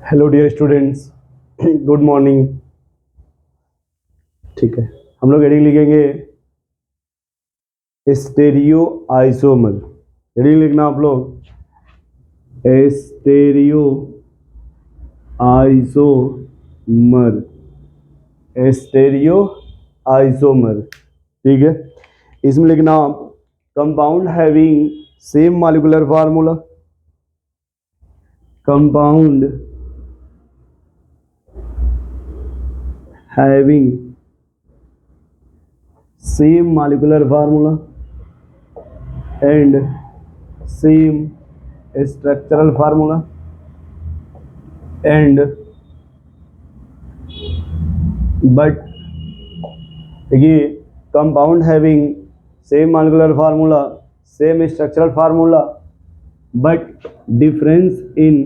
Hello dear students, good morning. ठीक है, हम लोग हेडिंग लिखेंगे स्टेरियो आइसोमर। हेडिंग लिखना आप लोग स्टेरियो आइसोमर, स्टेरियो आइसोमर। ठीक है, इसमें लिखना compound having same molecular formula, compound having same molecular formula and same structural formula and but देखिए compound having same molecular formula, same structural formula but difference in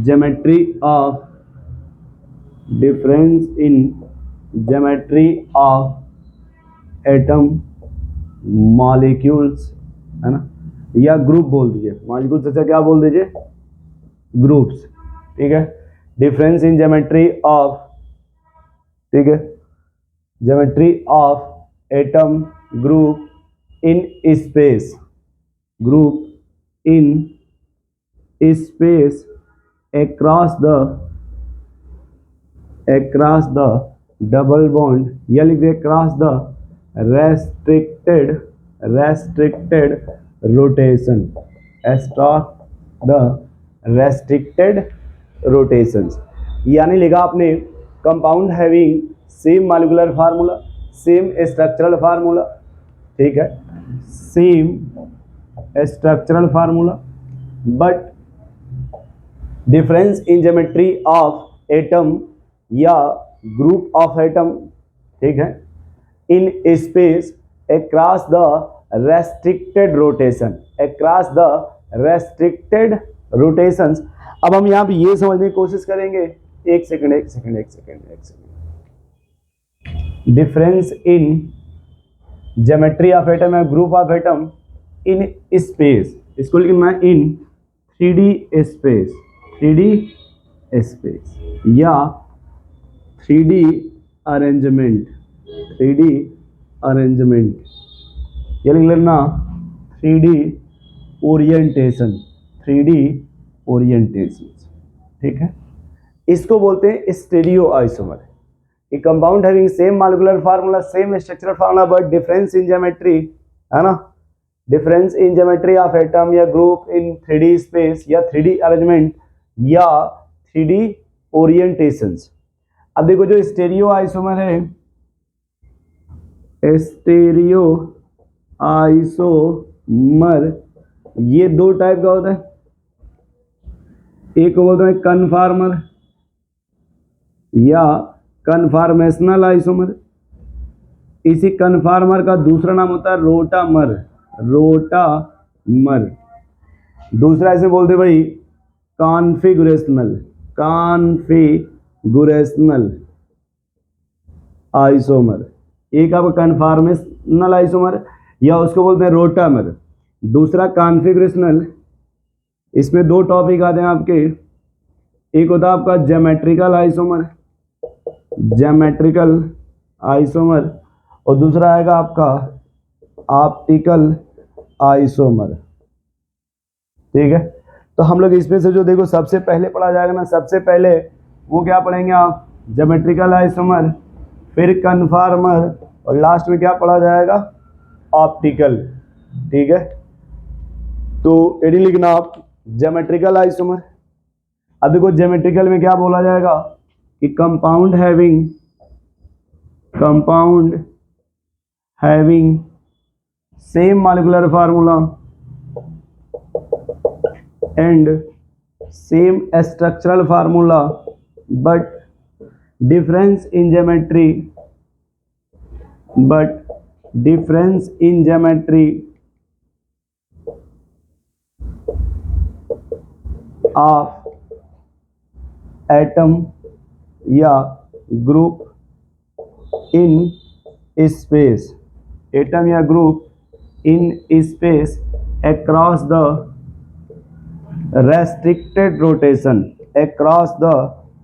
geometry of atom molecules, है ना, या group बोल दीजिए। Molecules अच्छा क्या बोल दीजिए, ग्रुप्स। ठीक है, डिफरेंस इन ज्योमेट्री ऑफ, ठीक है, geometry of atom group in space, group in space across the double bond, या लिख दे across the restricted rotation, across the restricted rotations। यानी लिखा आपने compound having same molecular formula, same structural formula, ठीक है, same structural formula but difference in geometry of atom या group of atom, ठीक है, in space across the restricted rotation, across the restricted rotations. अब हम यहाँ पे ये समझने की कोशिश करेंगे, एक second, difference in geometry of atom या group of atom in space, इसको लिखना है इन 3D स्पेस, 3D स्पेस या 3D अरेंजमेंट, 3D अरेंजमेंट, ये लिख लेना 3D ओरिएंटेशन, 3D ओरिएंटेशन। ठीक है, इसको बोलते हैं stereo isomer. A compound having same molecular formula, same structural formula but difference in geometry, है ना, difference in geometry of atom या ग्रुप इन 3D स्पेस या 3D अरेंजमेंट या 3D ओरिएंटेशंस। अब देखो जो स्टेरियो आइसोमर है, स्टेरियो आइसोमर, ये दो टाइप का होता है। एक को बोलते हैं कन्फॉर्मर या कन्फॉर्मेशनल आइसोमर। इसी कन्फॉर्मर का दूसरा नाम होता है रोटामर, रोटामर। दूसरा ऐसे बोलते भाई कॉन्फिगरेशनल, कॉन्फिगरेशनल आइसोमर। एक आपका कन्फॉर्मेशनल आइसोमर या उसको बोलते हैं रोटामर, दूसरा कॉन्फिगरेशनल। इसमें दो टॉपिक आते हैं आपके, एक होता है आपका ज्योमेट्रिकल आइसोमर, ज्योमेट्रिकल आइसोमर, और दूसरा आएगा आपका ऑप्टिकल आइसोमर। ठीक है, तो हम लोग इसमें से जो देखो सबसे पहले पढ़ा जाएगा ना, सबसे पहले वो क्या पढ़ेंगे आप, ज्योमेट्रिकल आइसोमर, फिर कन्फॉर्मर, और लास्ट में क्या पढ़ा जाएगा, ऑप्टिकल। ठीक है, तो एडी लिखना आप ज्योमेट्रिकल आइसोमर। अब देखो ज्योमेट्रिकल में क्या बोला जाएगा कि compound having same molecular formula and same structural formula but difference in geometry of atom या group in space, atom या group in space across the restricted rotation, across the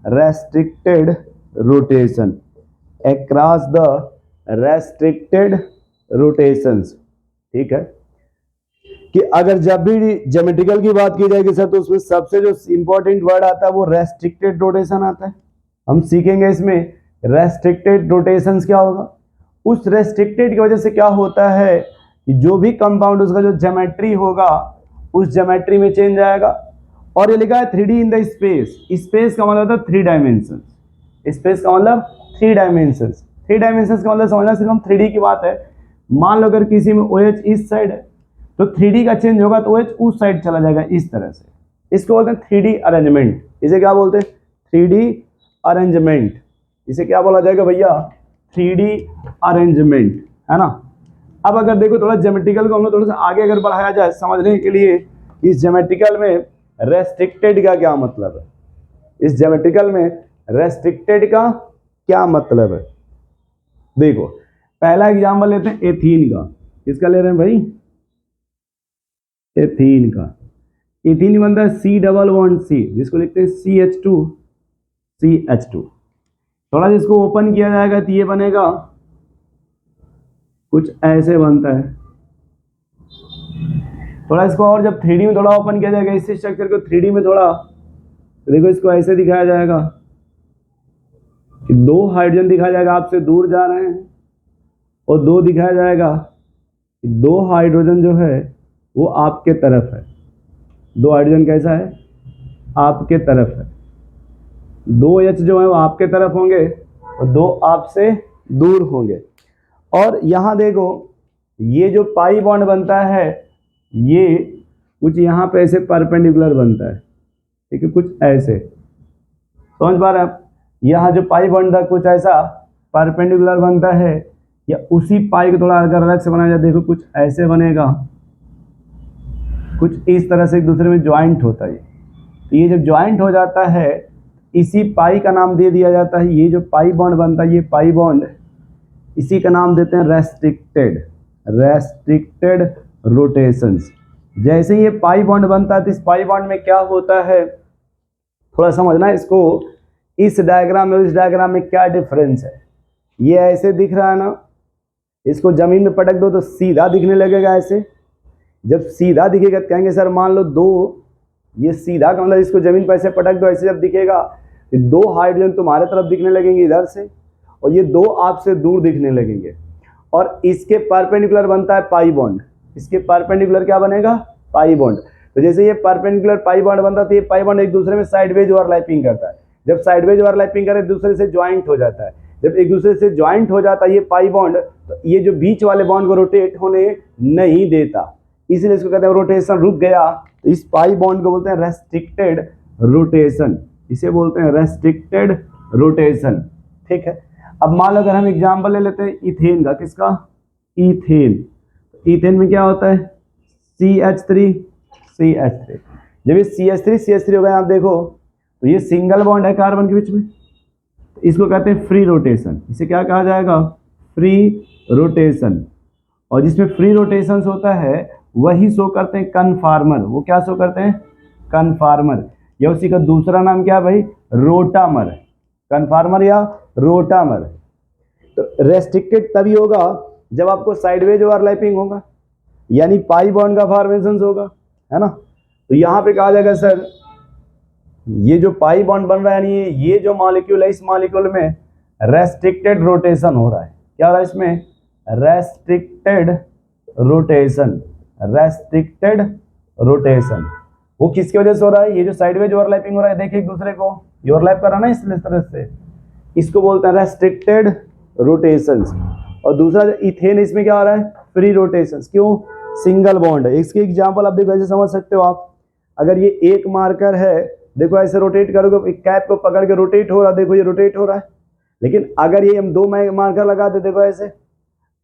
restricted rotation, across the restricted rotations। ठीक है कि अगर जब भी geometrical की बात की जाएगी सर तो उसमें सबसे जो इंपॉर्टेंट वर्ड आता है वो रेस्ट्रिक्टेड रोटेशन आता है। हम सीखेंगे इसमें रेस्ट्रिक्टेड रोटेशंस क्या होगा। उस रेस्ट्रिक्टेड की वजह से क्या होता है कि जो भी कंपाउंड उसका जो ज्योमेट्री होगा उस ज्योमेट्री में चेंज आएगा। और ये लिखा है 3D in the space, space का मतलब होता है 3 डायमेंशन, स्पेस का मतलब 3 डायमेंशन। 3 डायमेंशन का मतलब समझना सिर्फ हम 3D की बात है। मान लो अगर किसी में OH इस साइड है तो 3D का चेंज होगा तो OH उस साइड चला जाएगा इस तरह से। इसको बोलते हैं 3D अरेंजमेंट। इसे क्या बोलते हैं 3D अरेंजमेंट। इसे क्या बोला जाएगा भैया 3D अरेंजमेंट, है ना। अब अगर देखो थोड़ा ज्योमेट्रिकल को हम लोग थोड़ा सा आगे अगर बढ़ाया जाए समझने के लिए इस ज्योमेट्रिकल में रेस्ट्रिक्टेड का क्या मतलब है, इस ज्योमेट्रिकल में रेस्ट्रिक्टेड का क्या मतलब है। देखो पहला एग्जांपल लेते हैं एथीन का। किसका ले रहे हैं भाई, एथीन का। एथीन बनता है C+C, जिसको लिखते हैं CH2। थोड़ा जिसको ओपन किया जाएगा तो ये बनेगा कुछ ऐसे बनता है। थोड़ा इसको और जब 3D में थोड़ा ओपन किया जाएगा इस स्ट्रक्चर को 3D में थोड़ा, देखो इसको ऐसे दिखाया जाएगा कि 2 हाइड्रोजन दिखाया जाएगा आपसे दूर जा रहे हैं और 2 दिखाया जाएगा कि 2 हाइड्रोजन जो है वो आपके तरफ है। 2 हाइड्रोजन कैसा है, आपके तरफ है। 2 H जो है वो आपके तरफ होंगे और 2 आपसे दूर होंगे। और यहाँ देखो ये जो पाई बॉन्ड बनता है ये कुछ यहाँ पे ऐसे परपेंडिकुलर बनता है, ठीक है, कुछ ऐसे। समझ पा रहे हैं आप, यहाँ जो पाई बॉन्ड था कुछ ऐसा परपेंडिकुलर बनता है, या उसी पाई को थोड़ा अगर अलग से बनाया जाए देखो कुछ ऐसे बनेगा, कुछ इस तरह से एक दूसरे में ज्वाइंट होता है। तो ये जब ज्वाइंट हो जाता है इसी पाई का नाम दे दिया जाता है। ये जो पाई बॉन्ड बनता है ये पाई बॉन्ड, इसी का नाम देते हैं रेस्ट्रिक्टेड रोटेशंस। जैसे ये पाई बॉन्ड बनता है तो इस पाई बॉन्ड में क्या होता है थोड़ा समझना इसको। इस डायग्राम में इस डायग्राम में क्या डिफरेंस है, ये ऐसे दिख रहा है ना, इसको जमीन में पटक दो तो सीधा दिखने लगेगा ऐसे। जब सीधा दिखेगा तो कहेंगे सर मान लो 2, ये सीधा का मतलब इसको जमीन पर ऐसे पटक दो ऐसे जब दिखेगा तो 2 हाइड्रोजन तुम्हारे तरफ दिखने लगेंगे इधर से और ये 2 आपसे दूर दिखने लगेंगे। और इसके परपेंडिकुलर बनता है पाई बॉन्ड, इसके परपेंडिकुलर क्या बनेगा पाई बॉन्ड। तो जैसे ये परपेंडिकुलर पाई बॉन्ड बनता है तो ये पाई बॉन्ड एक दूसरे में साइडवेज ओवरलैपिंग करता है। जब साइडवेज ओवरलैपिंग करे दूसरे से ज्वाइंट हो जाता है। जब एक दूसरे से ज्वाइंट हो जाता है ये पाई बॉन्ड तो ये जो बीच वाले बॉन्ड को रोटेट होने नहीं देता, इसलिए इसको कहते हैं रोटेशन रुक गया। तो इस पाई बॉन्ड को बोलते हैं रेस्ट्रिक्टेड रोटेशन, इसे बोलते हैं रेस्ट्रिक्टेड रोटेशन, ठीक है। अब मान लो अगर हम एग्जांपल ले लेते हैं इथेन का। किसका, इथेन। इथेन में क्या होता है CH3। जब ये CH3 हो गया आप देखो तो ये सिंगल बॉन्ड है कार्बन के बीच में, तो इसको कहते हैं फ्री रोटेशन। इसे क्या कहा जाएगा फ्री रोटेशन। और जिसमें फ्री रोटेशंस होता है वही शो करते हैं कन्फार्मर। वो क्या शो करते हैं कन्फार्मर, या उसी का दूसरा नाम क्या है भाई रोटामर। कन्फार्मर या रोटामर। तो रेस्ट्रिक्टेड तभी होगा जब आपको साइडवेज ओवरलैपिंग होगा, यानी पाई बॉन्ड का फॉर्मेशन होगा, है ना। तो यहाँ पे कहा जाएगा सर ये जो पाई बॉन्ड बन रहा है यानी ये जो मॉलिक्यूल है इस मॉलिक्यूल में रेस्ट्रिक्टेड रोटेशन हो रहा है। क्या हो रहा है इसमें रेस्ट्रिक्टेड रोटेशन। रेस्ट्रिक्टेड रोटेशन वो किसकी वजह से हो रहा है, ये जो साइडवेज ओवरलैपिंग हो रहा है देखिए एक दूसरे को ये ओवरलैप कर रहा है ना इस तरह से, इसको बोलते हैं रेस्ट्रिक्टेड रोटेशंस। और दूसरा इथेन इसमें क्या हो रहा है फ्री रोटेशंस। क्यों सिंगल बॉन्ड है। इसके एग्जांपल आप देखो ऐसे समझ सकते हो आप, अगर ये एक मार्कर है देखो ऐसे रोटेट करोगे एक कैप को पकड़ के रोटेट हो रहा है, देखो ये रोटेट हो रहा है। लेकिन अगर ये हम 2 मार्कर लगा दे देखो ऐसे,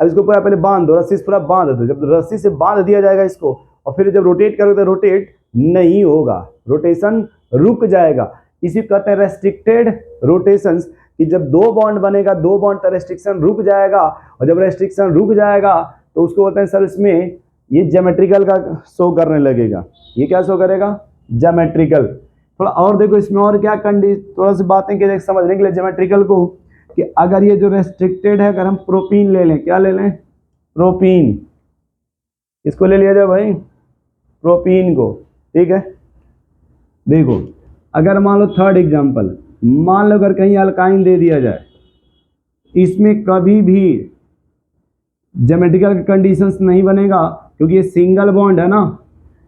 अब इसको पूरा पहले बांध दो, रस्सी से पूरा बांध दो। जब रस्सी से बांध दिया जाएगा इसको और फिर जब रोटेट करोगे तो रोटेट नहीं होगा, रोटेशन रुक जाएगा। इसी कहते हैं रेस्ट्रिक्टेड रोटेशंस कि जब 2 बॉन्ड बनेगा 2 बॉन्ड तो रेस्ट्रिक्शन रुक जाएगा, और जब रेस्ट्रिक्शन रुक जाएगा तो उसको बोलते हैं सर इसमें ये ज्योमेट्रिकल का शो करने लगेगा। ये क्या शो करेगा ज्योमेट्रिकल। थोड़ा और देखो इसमें और क्या थोड़ा सी बातें कि समझने के लिए ज्योमेट्रिकल को, कि अगर ये जो रेस्ट्रिक्टेड है, अगर हम प्रोपीन ले लें, क्या ले लें, प्रोपीन, इसको ले लिया जाए भाई, प्रोपीन को, ठीक है। देखो अगर मान लो थर्ड एग्जांपल, मान लो अगर कहीं अल्काइन दे दिया जाए, इसमें कभी भी ज्योमेट्रिकल कंडीशंस नहीं बनेगा, क्योंकि ये सिंगल बॉन्ड है ना,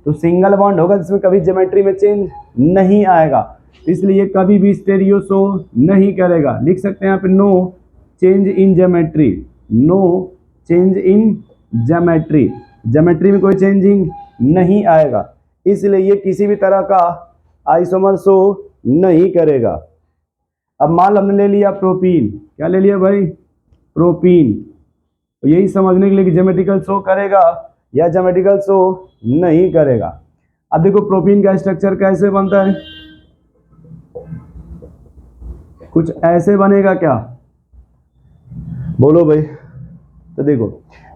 तो सिंगल बॉन्ड होगा जिसमें कभी ज्योमेट्री में चेंज नहीं आएगा, इसलिए कभी भी स्टेरियो शो नहीं करेगा। लिख सकते हैं यहाँ पे no change in geometry, no change in geometry, geometry में कोई चेंजिंग नहीं आएगा, इसलिए ये किसी भी तरह का आइसोमर शो नहीं करेगा। अब मान लो हमने ले लिया प्रोपीन, क्या ले लिया भाई, प्रोपीन, तो यही समझने के लिए कि ज्योमेट्रिकल शो करेगा या ज्योमेट्रिकल शो नहीं करेगा। अब देखो प्रोपीन का स्ट्रक्चर कैसे बनता है, कुछ ऐसे बनेगा क्या, बोलो भाई। तो देखो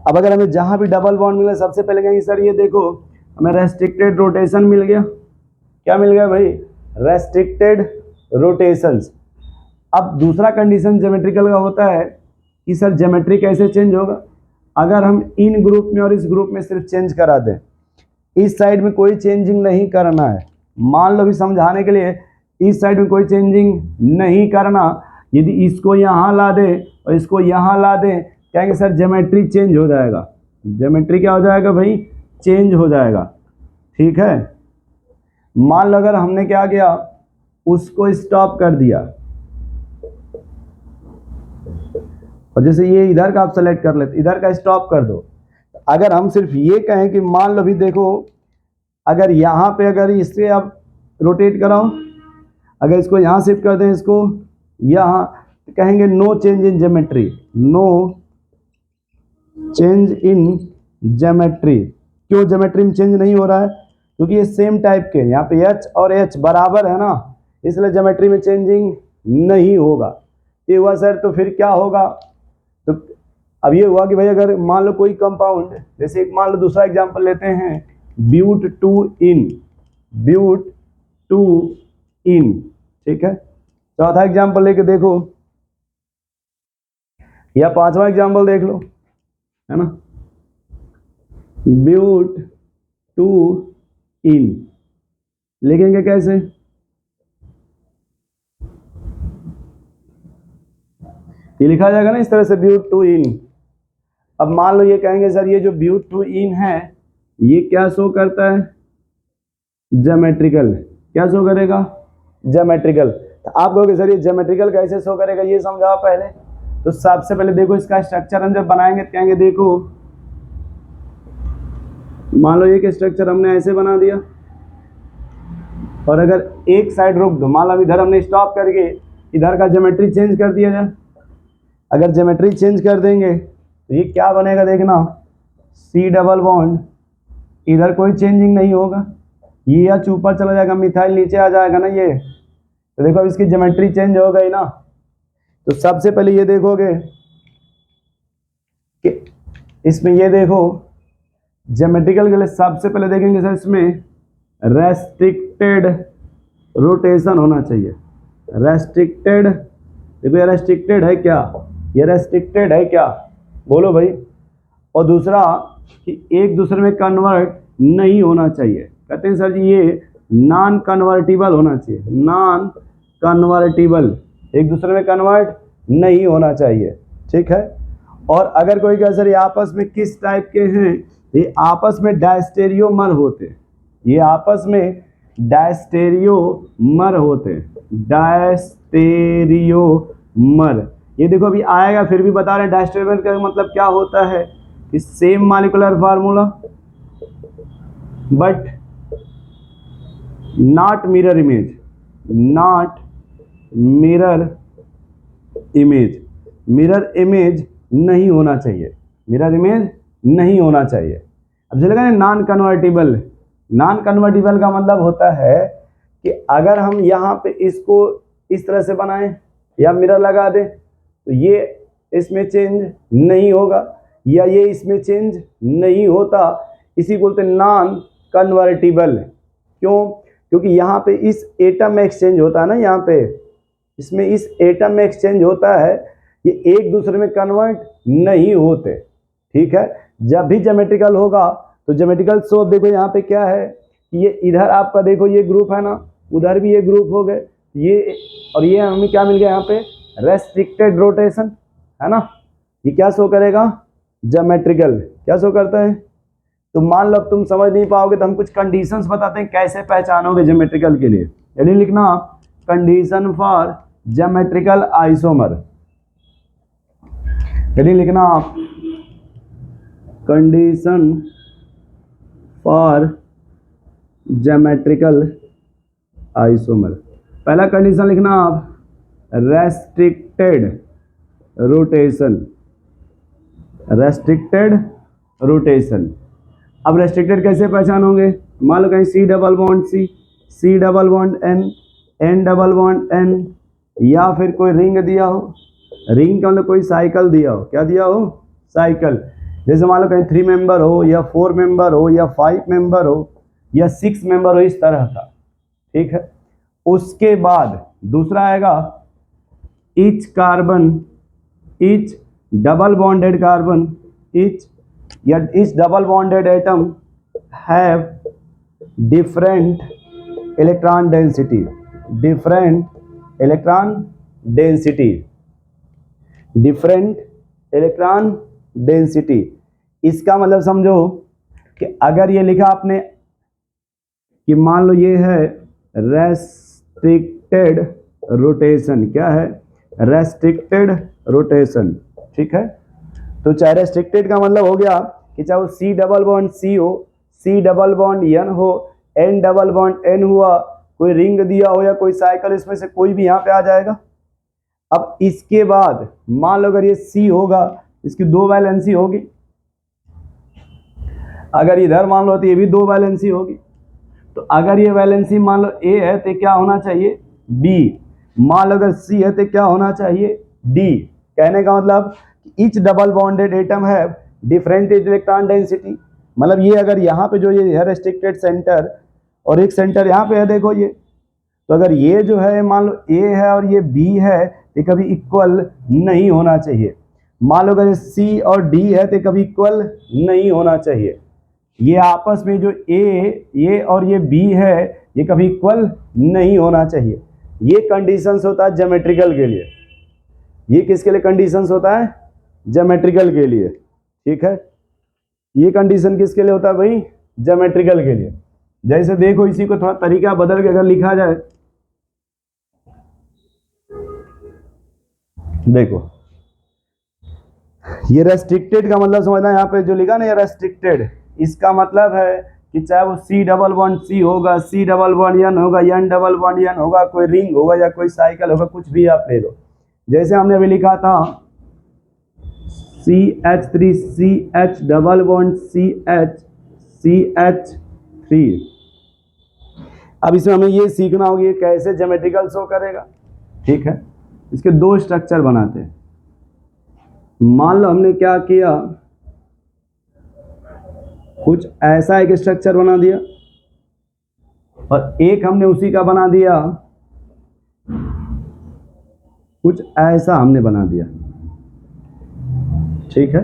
अब अगर हमें जहां भी डबल बॉन्ड मिले, सबसे पहले कहेंगे सर ये देखो हमें रेस्ट्रिक्टेड रोटेशन मिल गया, क्या मिल गया भाई, रेस्ट्रिक्टेड रोटेशंस। अब दूसरा कंडीशन ज्योमेट्रिकल का होता है कि सर ज्योमेट्री कैसे चेंज होगा, अगर हम इन ग्रुप में और इस ग्रुप में सिर्फ चेंज करा दें, इस साइड में कोई चेंजिंग नहीं करना है, मान लो भी समझाने के लिए इस साइड में कोई चेंजिंग नहीं करना, यदि इसको यहाँ ला दे और इसको यहाँ ला दे, कहेंगे सर ज्योमेट्री चेंज हो जाएगा, ज्योमेट्री क्या हो जाएगा भाई, चेंज हो जाएगा, ठीक है। मान लो अगर हमने क्या किया, उसको स्टॉप कर दिया, और जैसे ये इधर का आप सेलेक्ट कर लेते, इधर का स्टॉप कर दो। अगर हम सिर्फ ये कहें कि मान लो भी देखो अगर यहाँ पे अगर इससे आप रोटेट कराओ, अगर इसको यहाँ शिफ्ट कर दें, इसको यहाँ, तो कहेंगे no change in geometry, no change in geometry. क्यों ज्योमेट्री में चेंज नहीं हो रहा है, क्योंकि ये सेम टाइप के, यहाँ पे H और H बराबर है ना, इसलिए ज्योमेट्री में चेंजिंग नहीं होगा। ये हुआ सर, तो फिर क्या होगा, तो अब ये हुआ कि भाई अगर मान लो कोई कंपाउंड, जैसे एक मान लो दूसरा एग्जांपल लेते हैं, but two in, but two इन, ठीक है। चौथा एग्जांपल लेके देखो, या पांचवा एग्जांपल देख लो, है ना, ब्यूट टू इन लिखेंगे कैसे, ये लिखा जाएगा ना इस तरह से, ब्यूट टू इन। अब मान लो ये कहेंगे सर ये जो ब्यूट टू इन है ये क्या शो करता है, ज्योमेट्रिकल, क्या शो करेगा, ज्योमेट्रिकल। तो आप कहोगे सर ये ज्योमेट्रिकल कैसे शो करेगा, ये समझाओ पहले। तो सबसे पहले देखो इसका स्ट्रक्चर हम जब बनाएंगे तो कहेंगे देखो मान लो एक स्ट्रक्चर हमने ऐसे बना दिया, और अगर एक साइड रोक दो, मान लो इधर हमने स्टॉप करके इधर का ज्योमेट्री चेंज कर दिया जाए, अगर ज्योमेट्री चेंज कर देंगे तो ये क्या बनेगा देखना, C डबल बॉन्ड, इधर कोई चेंजिंग नहीं होगा, ये H ऊपर चला जाएगा, मिथाइल नीचे आ जाएगा ना ये, तो देखो अब इसकी ज्योमेट्री चेंज हो गई ना। तो सबसे पहले ये देखोगे कि इसमें ये देखो ज्योमेट्रिकल के लिए सबसे पहले देखेंगे सर इसमें रेस्ट्रिक्टेड रोटेशन होना चाहिए, रेस्ट्रिक्टेड, देखो ये रेस्ट्रिक्टेड है क्या, ये रेस्ट्रिक्टेड है क्या, बोलो भाई। और दूसरा कि एक दूसरे में कन्वर्ट नहीं होना चाहिए, कहते हैं सर जी ये नॉन कन्वर्टिबल होना चाहिए, नॉन कन्वर्टिबल, एक दूसरे में कन्वर्ट नहीं होना चाहिए, ठीक है। और अगर कोई कहे सर ये आपस में किस टाइप के हैं, ये आपस में डायस्टेरियोमर होते, ये आपस में डायस्टेरियोमर होते, डायस्टेरियोमर। ये देखो अभी आएगा, फिर भी बता रहे हैं डायस्टेरियोमर का मतलब क्या होता है, कि same molecular formula but not mirror image, not mirror image, mirror image नहीं होना चाहिए, मिरर इमेज नहीं होना चाहिए। अब जो लगा नॉन कन्वर्टिबल, नॉन कन्वर्टिबल का मतलब होता है कि अगर हम यहाँ पे इसको इस तरह से बनाएं या मिरर लगा दें तो ये इसमें चेंज नहीं होगा, या ये इसमें चेंज नहीं होता, इसी बोलते नॉन कन्वर्टिबल। क्यों, क्योंकि यहाँ पे इस एटम में एक्सचेंज होता है ना, यहाँ पे इसमें इस एटम में एक्सचेंज होता है, ये एक दूसरे में कन्वर्ट नहीं होते। ठीक है, जब भी ज्योमेट्रिकल होगा तो ज्योमेट्रिकल सो देखो यहाँ पे क्या है, ये इधर आपका देखो ये ग्रुप है ना, उधर भी ये ग्रुप हो गए, ये और ये हमें क्या मिल गया यहाँ पे, रेस्ट्रिक्टेड रोटेशन है ना। ये क्या शो करेगा, ज्योमेट्रिकल क्या शो करता है। तो मान लो तुम समझ नहीं पाओगे तो हम कुछ कंडीशंस बताते हैं कैसे पहचानोगे ज्योमेट्रिकल के लिए। यदि लिखना आप कंडीशन फॉर ज्योमेट्रिकल आइसोमर, यदि लिखना आप कंडीशन फॉर ज्योमेट्रिकल आइसोमर। पहला कंडीशन लिखना आप रेस्ट्रिक्टेड रोटेशन, रेस्ट्रिक्टेड रोटेशन। अब रेस्ट्रिक्टेड कैसे पहचानोगे, मान लो कहीं C double bond C, C double bond N, N double bond N, या फिर कोई रिंग दिया हो, रिंग का मतलब कोई साइकिल दिया हो, क्या दिया हो, साइकिल। जैसे मान लो कहीं 3 मेंबर हो या 4 मेंबर हो या 5 मेंबर हो या 6 मेंबर हो, इस तरह का। ठीक है, उसके बाद दूसरा आएगा each carbon, each double bonded carbon, each या each double bonded atom have different electron density, different electron density, different electron density. इसका मतलब समझो कि अगर ये लिखा आपने कि मान लो ये है रेस्ट्रिक्टेड रोटेशन, क्या है, रेस्ट्रिक्टेड रोटेशन। ठीक है, तो चाहे रेस्ट्रिक्टेड का मतलब हो गया कि चाहे वो सी डबल बॉन्ड सी हो, सी डबल बॉन्ड एन हो, एन डबल बॉन्ड एन हुआ, कोई रिंग दिया हो या कोई साइकिल, इसमें से कोई भी यहाँ पे आ जाएगा। अब इसके बाद मान लो अगर ये सी होगा, इसकी 2 वैलेंसी होगी, अगर इधर मान लो तो ये भी 2 वैलेंसी होगी। तो अगर ये वैलेंसी मान लो ए है तो क्या होना चाहिए, बी। मान लो अगर सी है तो क्या होना चाहिए, डी। कहने का मतलब ईच डबल बॉन्डेड एटम है डिफरेंट इलेक्ट्रॉन डेंसिटी, मतलब ये अगर यहाँ पे जो ये है रेस्ट्रिक्टेड सेंटर और एक सेंटर यहाँ पे है, देखो ये, तो अगर ये जो है मान लो ए है और ये बी है तो कभी इक्वल नहीं होना चाहिए। मान लो अगर सी और डी है तो कभी इक्वल नहीं होना चाहिए। ये आपस में जो ए और ये बी है ये कभी इक्वल नहीं होना चाहिए। ये कंडीशंस होता है ज्योमेट्रिकल के लिए। ये किसके लिए कंडीशंस होता है, ज्योमेट्रिकल के लिए। ठीक है, ये कंडीशन किसके लिए होता है भाई, ज्योमेट्रिकल के लिए। जैसे देखो इसी को थोड़ा तरीका बदल के अगर लिखा जाए, देखो ये रेस्ट्रिक्टेड का मतलब समझना, यहाँ पे जो लिखा ना ये रेस्ट्रिक्टेड, इसका मतलब है कि चाहे वो सी डबल बॉन्ड सी होगा, सी डबल बॉन्ड एन होगा, एन डबल बॉन्ड एन होगा, कोई रिंग होगा या कोई साइकिल होगा, कुछ भी आप ले लो। जैसे हमने अभी लिखा था CH3 CH double bond CH CH3। अब इसमें हमें ये सीखना होगा ये कैसे ज्योमेट्रिकल शो करेगा। ठीक है, इसके 2 स्ट्रक्चर बनाते हैं। मान लो हमने क्या किया, कुछ ऐसा एक स्ट्रक्चर बना दिया और एक हमने उसी का बना दिया, कुछ ऐसा हमने बना दिया। ठीक है,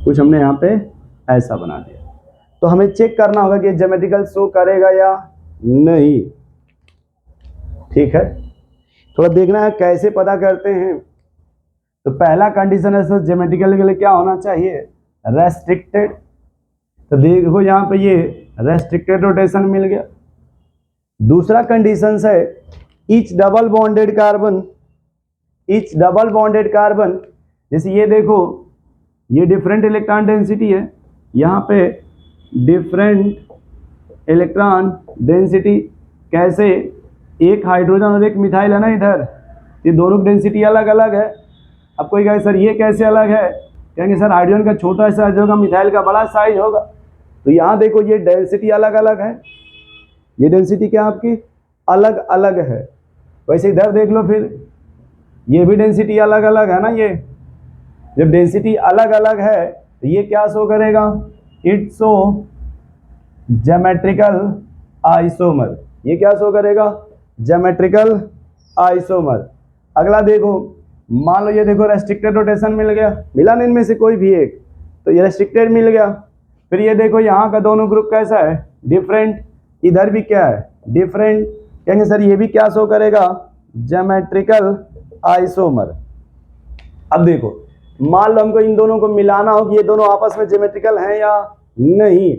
कुछ हमने यहाँ पे ऐसा बना दिया। तो हमें चेक करना होगा कि ज्योमेट्रिकल शो करेगा या नहीं। ठीक है, थोड़ा देखना है कैसे पता करते हैं। तो पहला कंडीशन है सर ज्योमेट्रिकल के लिए क्या होना चाहिए, रेस्ट्रिक्टेड। तो देखो यहाँ पे ये रेस्ट्रिक्टेड रोटेशन मिल गया। दूसरा कंडीशन है each double bonded carbon, each double bonded carbon, जैसे ये देखो ये डिफरेंट इलेक्ट्रॉन डेंसिटी है, यहाँ पे डिफरेंट इलेक्ट्रॉन डेंसिटी। कैसे, एक हाइड्रोजन और एक मिथाइल है ना इधर, ये दोनों डेंसिटी अलग अलग है। अब कोई कहे सर ये कैसे अलग है, कहेंगे सर हाइड्रोजन का छोटा साइज होगा, मिथाइल का बड़ा साइज होगा। तो यहाँ देखो ये डेंसिटी अलग अलग है, ये डेंसिटी क्या आपकी अलग अलग है। वैसे इधर देख लो फिर, ये भी डेंसिटी अलग अलग है ना। ये जब डेंसिटी अलग अलग है तो ये क्या शो करेगा, इट शो ज्योमेट्रिकल आइसोमर। ये क्या शो करेगा, ज्योमेट्रिकल आइसोमर। अगला देखो, मान लो ये देखो रेस्ट्रिक्टेड रोटेशन मिल गया, मिला ना इनमें से कोई भी एक, तो ये रेस्ट्रिक्टेड मिल गया। फिर ये देखो यहाँ का दोनों ग्रुप कैसा है, डिफरेंट, इधर भी क्या है, डिफरेंट, कहेंगे सर ये भी क्या शो करेगा, ज्योमेट्रिकल आइसोमर। अब देखो मान लो हमको इन दोनों को मिलाना हो कि ये दोनों आपस में ज्योमेट्रिकल हैं या नहीं,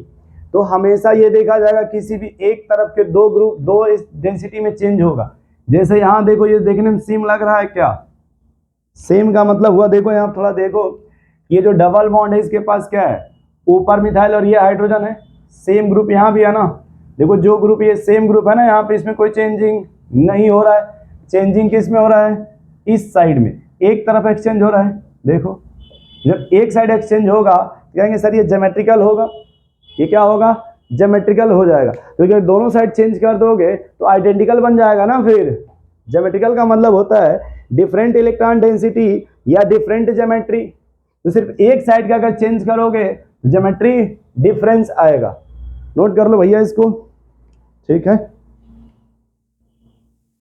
तो हमेशा ये देखा जाएगा किसी भी एक तरफ के दो ग्रुप दो डेंसिटी में चेंज होगा। जैसे यहाँ देखो ये देखने में सेम लग रहा है, क्या सेम का मतलब हुआ, देखो यहाँ थोड़ा देखो, ये जो डबल बॉन्ड है इसके पास क्या है, ऊपर मिथाइल और ये हाइड्रोजन है, सेम ग्रुप यहाँ भी है ना, देखो जो ग्रुप ये सेम ग्रुप है ना, यहाँ पे इसमें कोई चेंजिंग नहीं हो रहा है। चेंजिंग किस में हो रहा है, इस साइड में, एक तरफ एक्सचेंज हो रहा है। देखो जब एक साइड एक्सचेंज होगा कहेंगे सर ये ज्योमेट्रिकल होगा, ये क्या होगा, ज्योमेट्रिकल हो जाएगा, क्योंकि अगर दोनों साइड चेंज कर दोगे तो आइडेंटिकल बन जाएगा ना। फिर ज्योमेट्रिकल का मतलब होता है डिफरेंट इलेक्ट्रॉन डेंसिटी या डिफरेंट ज्योमेट्री, तो सिर्फ एक साइड का अगर चेंज करोगे तो ज्योमेट्री डिफरेंस आएगा। नोट कर लो भैया इसको, ठीक है।